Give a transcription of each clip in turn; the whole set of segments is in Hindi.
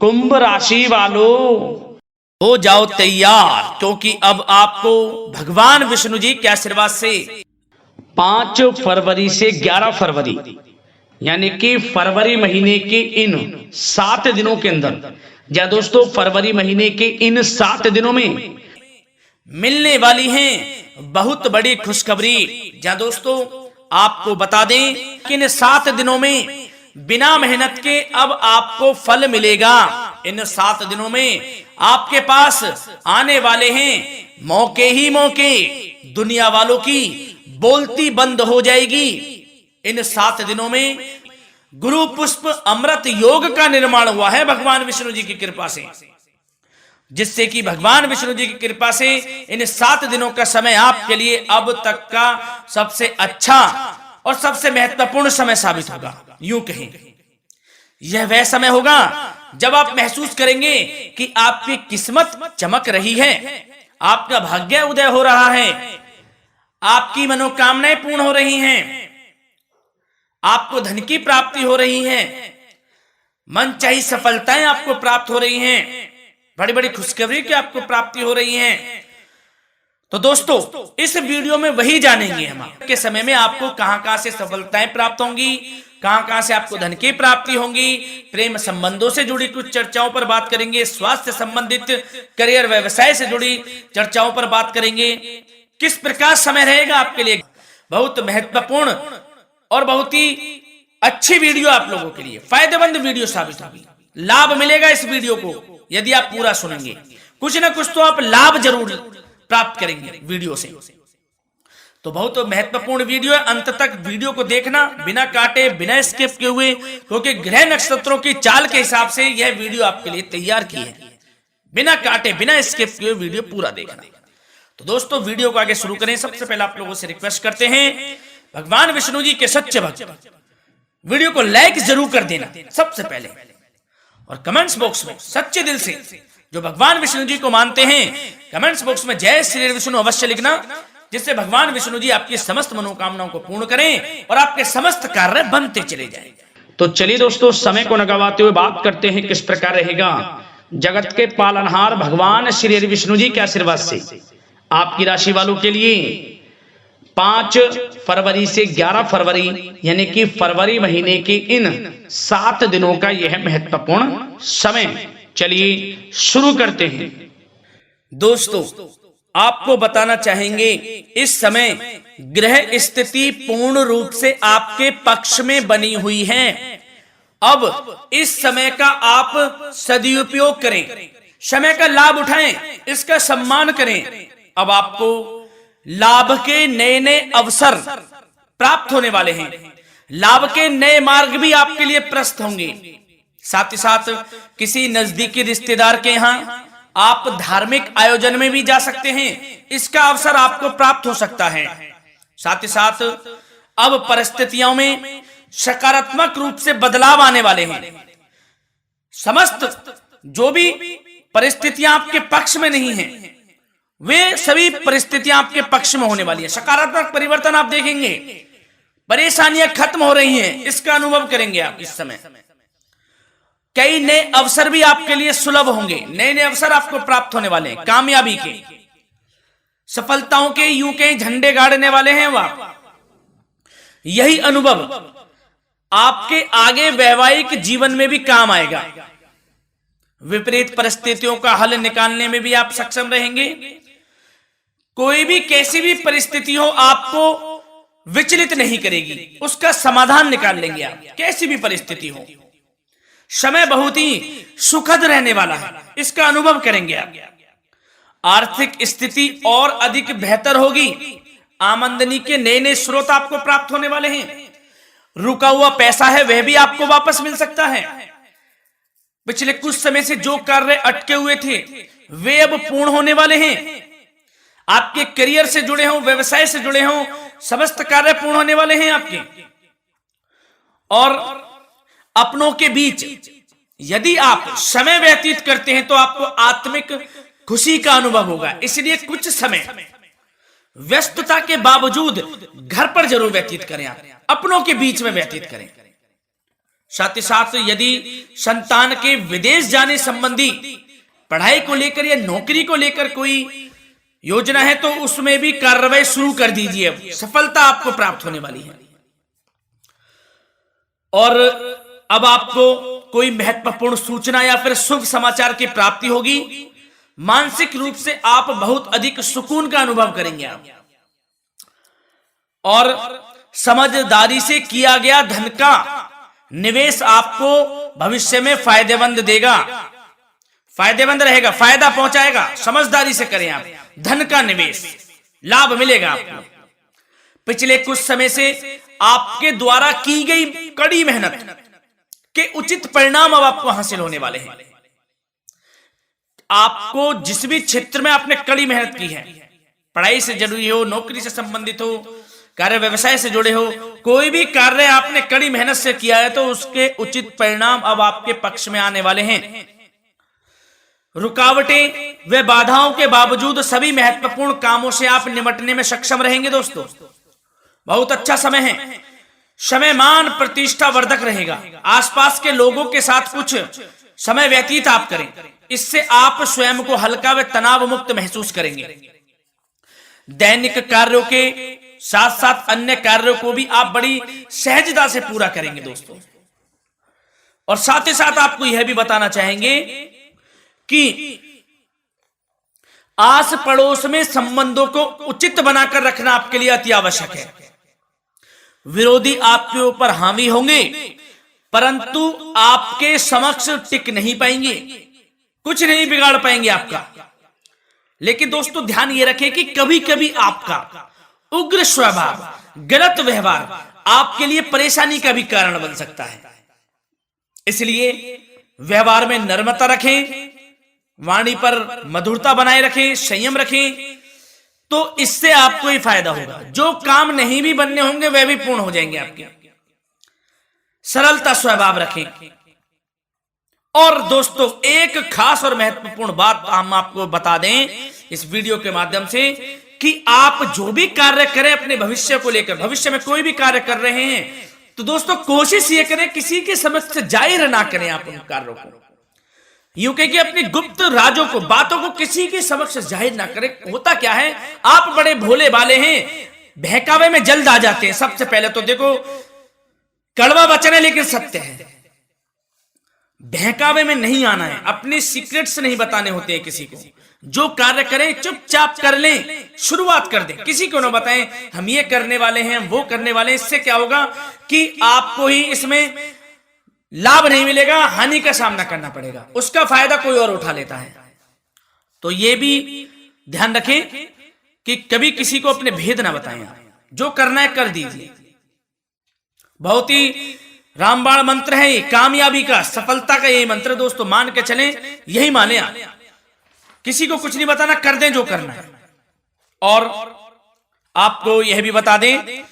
कुंभ राशि वालों हो जाओ तैयार, क्योंकि अब आपको भगवान विष्णु जी के आशीर्वाद से 5 फरवरी से 11 फरवरी यानी कि फरवरी महीने के इन 7 दिनों के अंदर, या दोस्तों फरवरी महीने के इन 7 दिनों में मिलने वाली हैं बहुत बड़ी खुशखबरी। जहां दोस्तों आपको बता दें कि इन 7 दिनों में बिना मेहनत के अब आपको फल मिलेगा। इन 7 दिनों में आपके पास आने वाले हैं मौके ही मौके, दुनिया वालों की बोलती बंद हो जाएगी। इन 7 दिनों में गुरु पुष्प अमृत योग का निर्माण हुआ है भगवान विष्णु जी की कृपा से, जिससे कि भगवान विष्णु जी की कृपा से इन 7 दिनों का समय आपके लिए अब तक का सबसे अच्छा और सबसे महत्वपूर्ण समय साबित होगा। यूं कहें यह वह समय होगा जब आप महसूस करेंगे कि आपकी किस्मत चमक रही है, आपका भाग्य उदय हो रहा है, आपकी मनोकामनाएं पूर्ण हो रही हैं, आपको धन की प्राप्ति हो रही है, मनचाही सफलताएं आपको प्राप्त हो रही हैं, बड़ी बड़ी खुशखबरी की आपको प्राप्ति हो रही है। तो दोस्तों इस वीडियो में वही जानेंगे हम के समय में आपको कहां से सफलताएं प्राप्त होंगी, कहां से आपको धन की प्राप्ति होंगी, प्रेम संबंधों से जुड़ी कुछ चर्चाओं पर बात करेंगे, स्वास्थ्य संबंधित करियर व्यवसाय से जुड़ी चर्चाओं पर बात करेंगे। किस प्रकार समय रहेगा आपके लिए, बहुत महत्वपूर्ण और बहुत ही अच्छी वीडियो आप लोगों के लिए फायदेमंद वीडियो साबित होगी। लाभ मिलेगा इस वीडियो को यदि आप पूरा सुनेंगे, कुछ ना कुछ तो आप लाभ जरूर प्राप्त करेंगे वीडियो से। तो बहुत महत्वपूर्ण वीडियो है, अंत तक वीडियो को देखना बिना काटे बिना स्किप किए हुए, क्योंकि ग्रह नक्षत्रों की चाल के हिसाब से यह वीडियो आपके लिए तैयार की है। बिना काटे बिना स्किप किए वीडियो पूरा देखना। तो दोस्तों वीडियो को आगे शुरू करें, सबसे पहले आप लोगों से रिक्वेस्ट करते हैं भगवान विष्णु जी के सच्चे भक्त वीडियो को लाइक जरूर कर देना सबसे पहले, और कमेंट्स बॉक्स में सच्चे दिल से जो भगवान विष्णु जी को मानते हैं कमेंट्स बॉक्स में जय श्री विष्णु अवश्य लिखना, जिससे भगवान विष्णु जी आपकी समस्त मनोकामनाओं को पूर्ण करें और आपके समस्त कार्य बनते चले जाएं। तो चलिए दोस्तों समय को न गवाते हुए बात करते हैं किस प्रकार रहेगा जगत के पालनहार भगवान श्री विष्णु जी के आशीर्वाद से आपकी राशि वालों के लिए 5 फरवरी से 11 फरवरी यानी कि फरवरी महीने के इन 7 दिनों का यह महत्वपूर्ण समय। चलिए शुरू करते हैं। दोस्तों आपको बताना चाहेंगे इस समय ग्रह स्थिति पूर्ण रूप से आपके पक्ष में बनी हुई है। अब इस समय का आप सदुपयोग करें, समय का लाभ उठाएं, इसका सम्मान करें। अब आपको लाभ के नए नए अवसर प्राप्त होने वाले हैं, लाभ के नए मार्ग भी आपके लिए प्रशस्त होंगे। साथ ही साथ किसी नजदीकी रिश्तेदार के यहाँ आप धार्मिक आयोजन में भी जा सकते हैं, इसका अवसर आपको प्राप्त हो सकता है। साथ ही साथ अब परिस्थितियों में सकारात्मक रूप से बदलाव आने वाले हैं। समस्त जो भी परिस्थितियां आपके पक्ष में नहीं हैं, वे सभी परिस्थितियां आपके पक्ष में होने वाली है। सकारात्मक परिवर्तन आप देखेंगे, परेशानियां खत्म हो रही हैं, इसका अनुभव करेंगे आप इस समय। कई नए अवसर भी आपके लिए सुलभ होंगे, नए नए अवसर आपको प्राप्त होने वाले हैं, कामयाबी के, सफलताओं के यूं के झंडे गाड़ने वाले हैं वह। यही अनुभव आपके आगे वैवाहिक जीवन में भी काम आएगा। विपरीत परिस्थितियों का हल निकालने में भी आप सक्षम रहेंगे। कोई भी कैसी भी परिस्थिति हो आपको विचलित नहीं करेगी, उसका समाधान निकाल लेंगे आप, कैसी भी परिस्थिति हो। समय बहुत ही सुखद रहने वाला है, इसका अनुभव करेंगे आप। आर्थिक स्थिति और अधिक बेहतर होगी, आमदनी के नए नए स्रोत आपको प्राप्त होने वाले हैं। रुका हुआ पैसा है वह भी आपको वापस मिल सकता है। पिछले कुछ समय से जो कार्य अटके हुए थे वे अब पूर्ण होने वाले हैं। आपके करियर से जुड़े हों, व्यवसाय से जुड़े हों, समस्त कार्य पूर्ण होने वाले हैं आपके। और अपनों के बीच यदि आप समय व्यतीत करते हैं तो आपको आत्मिक खुशी का अनुभव होगा। इसलिए कुछ समय व्यस्तता के बावजूद घर पर जरूर व्यतीत करें, आप अपनों के बीच में व्यतीत करें। साथ ही साथ यदि संतान के विदेश जाने संबंधी पढ़ाई को लेकर या नौकरी को लेकर कोई योजना है तो उसमें भी कार्रवाई शुरू कर दीजिए, सफलता आपको प्राप्त होने वाली है। और अब आपको कोई महत्वपूर्ण सूचना या फिर शुभ समाचार की प्राप्ति होगी। मानसिक रूप से आप बहुत अधिक सुकून का अनुभव करेंगे आप, और समझदारी से किया गया धन का निवेश आपको भविष्य में फायदेमंद देगा, फायदेमंद रहेगा, फायदा पहुंचाएगा। समझदारी से करें आप, धन का निवेश, लाभ मिलेगा आपको। पिछले कुछ समय से आपके द्वारा की गई कड़ी मेहनत के उचित परिणाम अब आपको हासिल होने वाले हैं। आपको जिस भी क्षेत्र में आपने कड़ी मेहनत की है, पढ़ाई से जुड़ी हो, नौकरी से संबंधित हो, कार्य व्यवसाय से जुड़े हो, कोई भी कार्य आपने कड़ी मेहनत से किया है तो उसके उचित परिणाम अब आपके पक्ष में आने वाले हैं। रुकावटें व बाधाओं के बावजूद सभी महत्वपूर्ण कामों से आप निपटने में सक्षम रहेंगे। दोस्तों बहुत अच्छा समय है, समय मान प्रतिष्ठा वर्धक रहेगा। आसपास के लोगों के साथ कुछ समय व्यतीत आप करें, इससे आप स्वयं को हल्का व तनाव मुक्त महसूस करेंगे। दैनिक कार्यों के साथ साथ अन्य कार्यों को भी आप बड़ी सहजता से पूरा करेंगे दोस्तों। और साथ ही साथ आपको यह भी बताना चाहेंगे कि आस पड़ोस में संबंधों को उचित बनाकर रखना आपके लिए अति आवश्यक है। विरोधी आपके ऊपर हावी होंगे परंतु आपके समक्ष टिक नहीं पाएंगे, कुछ नहीं बिगाड़ पाएंगे आपका। लेकिन दोस्तों ध्यान ये रखें कि कभी कभी आपका उग्र स्वभाव, गलत व्यवहार आपके लिए परेशानी का भी कारण बन सकता है। इसलिए व्यवहार में नम्रता रखें, वाणी पर मधुरता बनाए रखें, संयम रखें, तो इससे आपको ही फायदा होगा। जो काम नहीं भी बनने होंगे वह भी पूर्ण हो जाएंगे आपके। सरलता स्वभाव रखें। और दोस्तों एक खास और महत्वपूर्ण बात हम आपको बता दें इस वीडियो के माध्यम से कि आप जो भी कार्य करें अपने भविष्य को लेकर, भविष्य में कोई भी कार्य कर रहे हैं तो दोस्तों कोशिश ये करें किसी के समक्ष जाहिर ना करें आप उन कार्यों को। यूं कह कि अपनी गुप्त राजों को, बातों को किसी के समक्ष जाहिर ना करें। होता क्या है, आप बड़े भोले भाले हैं, बहकावे में जल्द आ जाते हैं। सबसे पहले तो देखो कड़वा वचन है लेकिन सत्य है, बहकावे में नहीं आना है, अपने सीक्रेट्स नहीं बताने होते हैं किसी को। जो कार्य करें चुपचाप कर लें, शुरुआत कर दें, किसी को ना बताएं हम ये करने वाले हैं, वो करने वाले हैं। इससे क्या होगा कि आपको ही इसमें लाभ नहीं मिलेगा, हानि का सामना करना पड़ेगा, उसका फायदा कोई और उठा लेता है। तो ये भी ध्यान रखें कि कभी किसी को अपने भेद ना बताएं, जो करना है कर दीजिए। बहुत ही रामबाण मंत्र है ये, कामयाबी का, सफलता का यही मंत्र दोस्तों, मान के चलें, यही माने आप। किसी को कुछ नहीं बताना, कर दें जो करना है। और आपको यह भी बता दें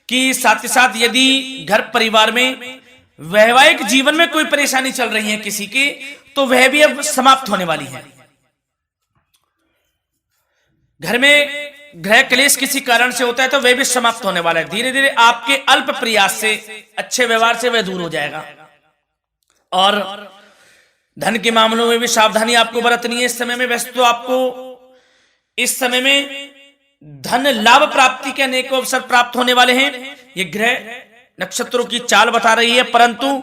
कि साथ ही साथ यदि घर परिवार में वैवाहिक जीवन में कोई परेशानी चल रही है किसी की, तो वह भी अब समाप्त होने वाली है। घर में गृह क्लेश किसी कारण से होता है तो वह भी समाप्त होने वाला है। धीरे धीरे आपके अल्प प्रयास से, अच्छे व्यवहार से वह दूर हो जाएगा। और धन के मामलों में भी सावधानी आपको बरतनी है इस समय में। वैसे तो आपको इस समय में धन लाभ प्राप्ति के अनेक अवसर प्राप्त होने वाले हैं, ये ग्रह नक्षत्रों की चाल बता रही है। परंतु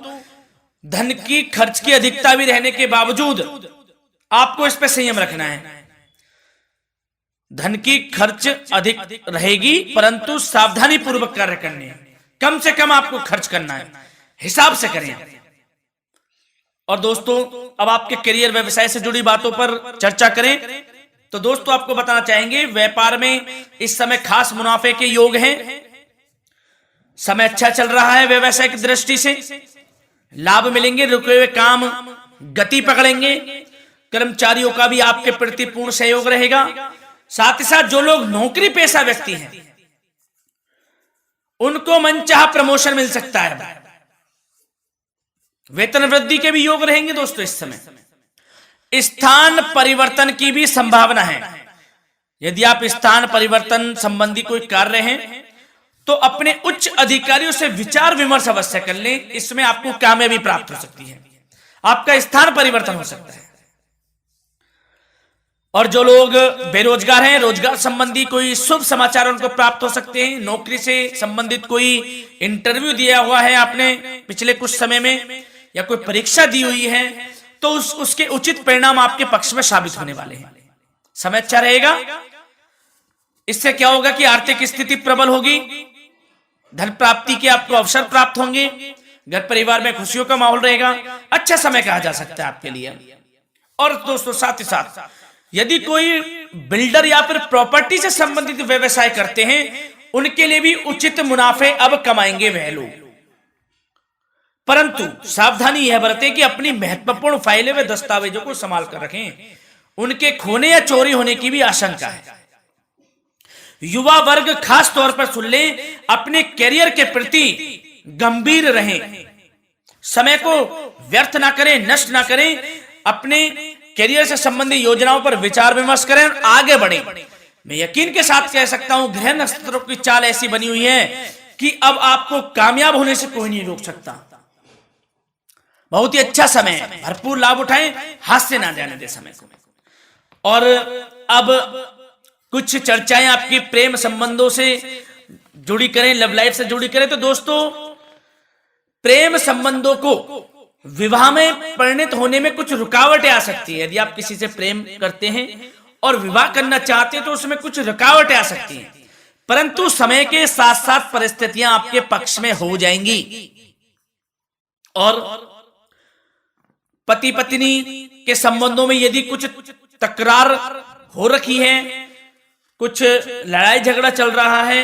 धन की खर्च की अधिकता भी रहने के बावजूद आपको इस पर संयम रखना है। धन की खर्च अधिक रहेगी परंतु सावधानी पूर्वक कार्य करने हैं, कम से कम आपको खर्च करना है, हिसाब से करें। और दोस्तों अब आपके करियर व्यवसाय से जुड़ी बातों पर चर्चा करें तो दोस्तों आपको बताना चाहेंगे व्यापार में इस समय खास मुनाफे के योग हैं। समय अच्छा चल रहा है, व्यवसाय की दृष्टि से लाभ मिलेंगे, रुके हुए काम गति पकड़ेंगे, कर्मचारियों का भी आपके प्रति पूर्ण सहयोग रहेगा। साथ ही साथ जो लोग नौकरी पेशा व्यक्ति हैं उनको मनचाहा प्रमोशन मिल सकता है, वेतन वृद्धि के भी योग रहेंगे दोस्तों। इस समय स्थान परिवर्तन की भी संभावना है। यदि आप स्थान परिवर्तन संबंधी कोई कार्य हैं तो अपने उच्च अधिकारियों से विचार विमर्श अवश्य कर लें, इसमें आपको कामयाबी प्राप्त हो सकती है, आपका स्थान परिवर्तन हो सकता है। और जो लोग बेरोजगार हैं, रोजगार संबंधी कोई शुभ समाचार उनको प्राप्त हो सकते हैं। नौकरी से संबंधित कोई इंटरव्यू दिया हुआ है आपने पिछले कुछ समय में, या कोई परीक्षा दी हुई है, तो उसके उचित परिणाम आपके पक्ष में साबित होने वाले हैं। समय अच्छा रहेगा। इससे क्या होगा कि आर्थिक स्थिति प्रबल होगी, धन प्राप्ति के आपको अवसर प्राप्त होंगे, घर परिवार में खुशियों का माहौल रहेगा। अच्छा समय कहा जा सकता है आपके लिए। और दोस्तों साथ ही साथ यदि कोई बिल्डर या फिर प्रॉपर्टी से संबंधित व्यवसाय करते हैं, उनके लिए भी उचित मुनाफे अब कमाएंगे वह लोग। परंतु सावधानी यह बरतें कि अपनी महत्वपूर्ण फाइलें व दस्तावेजों को संभाल कर रखें, उनके खोने या चोरी होने की भी आशंका है। युवा वर्ग खास तौर पर सुन ले, अपने करियर के प्रति गंभीर रहें, समय को व्यर्थ ना करें, नष्ट ना करें, अपने करियर से संबंधित योजनाओं पर विचार विमर्श करें और आगे बढ़ें। मैं यकीन के साथ कह सकता हूं, ग्रह नक्षत्रों की चाल ऐसी बनी हुई है कि अब आपको कामयाब होने से कोई नहीं रोक सकता। बहुत ही अच्छा समय है, भरपूर लाभ उठाएं, हाथ से ना जाने दे समय को। और अब कुछ चर्चाएं आपकी प्रेम संबंधों से जुड़ी करें, लव लाइफ से जुड़ी करें। तो दोस्तों, प्रेम संबंधों को विवाह में परिणत होने में कुछ रुकावटें आ सकती है। यदि आप किसी से प्रेम करते हैं और विवाह करना चाहते हैं तो उसमें कुछ रुकावटें आ सकती हैं, परंतु समय के साथ साथ परिस्थितियां आपके पक्ष में हो जाएंगी। और पति पत्नी के संबंधों में यदि कुछ तकरार हो रखी है, कुछ लड़ाई झगड़ा चल रहा है,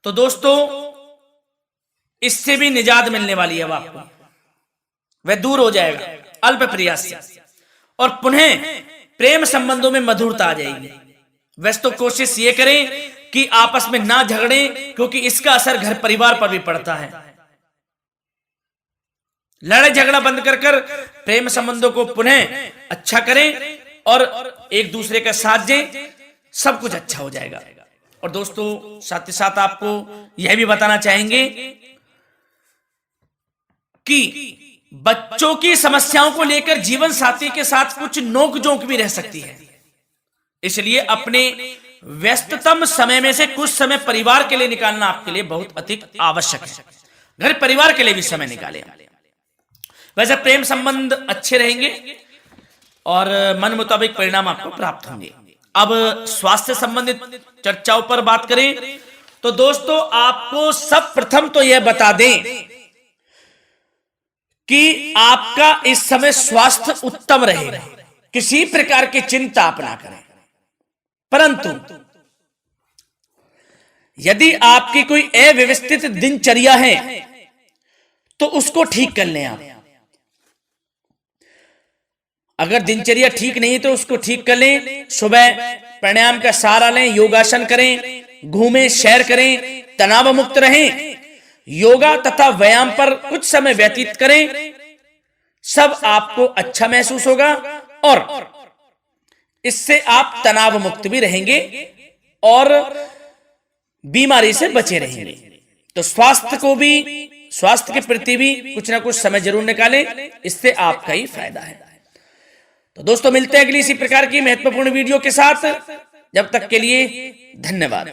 तो दोस्तों इससे भी निजात मिलने वाली है। अब आपको वह दूर हो जाएगा अल्प प्रयास से, और पुनः प्रेम संबंधों में मधुरता आ जाएगी। वैसे तो कोशिश ये करें कि आपस में ना झगड़ें, क्योंकि इसका असर घर परिवार पर भी पड़ता है। लड़ाई झगड़ा बंद कर प्रेम संबंधों को पुनः अच्छा करें और एक दूसरे का साथ दें, सब कुछ अच्छा हो जाएगा। और दोस्तों साथ ही साथ आपको यह भी बताना चाहेंगे कि बच्चों की समस्याओं को लेकर जीवन साथी के साथ कुछ नोकझोंक भी रह सकती है, इसलिए अपने व्यस्ततम समय में से कुछ समय परिवार के लिए निकालना आपके लिए बहुत अधिक आवश्यक है। घर परिवार के लिए भी समय निकालें। वैसे प्रेम संबंध अच्छे रहेंगे और मन मुताबिक परिणाम आपको प्राप्त होंगे। अब स्वास्थ्य संबंधित चर्चाओं पर बात करें तो दोस्तों, आपको सब प्रथम तो यह बता दें कि आपका इस समय स्वास्थ्य उत्तम रहेगा, किसी प्रकार की चिंता आप ना करें। परंतु यदि आपकी कोई अव्यवस्थित दिनचर्या है तो उसको ठीक कर लें आप। अगर दिनचर्या ठीक नहीं है तो उसको ठीक कर लें। सुबह प्राणायाम का सहारा लें, योगासन करें, घूमें, सैर करें, तनाव मुक्त रहें, योगा तथा व्यायाम पर कुछ समय व्यतीत करें। सब आपको अच्छा महसूस होगा और इससे आप तनाव मुक्त भी रहेंगे और बीमारी से बचे रहेंगे। तो स्वास्थ्य के प्रति भी कुछ ना कुछ समय जरूर निकालें, इससे आपका ही फायदा है। तो दोस्तों मिलते हैं अगली इसी प्रकार की महत्वपूर्ण वीडियो के साथ। जब तक के लिए धन्यवाद।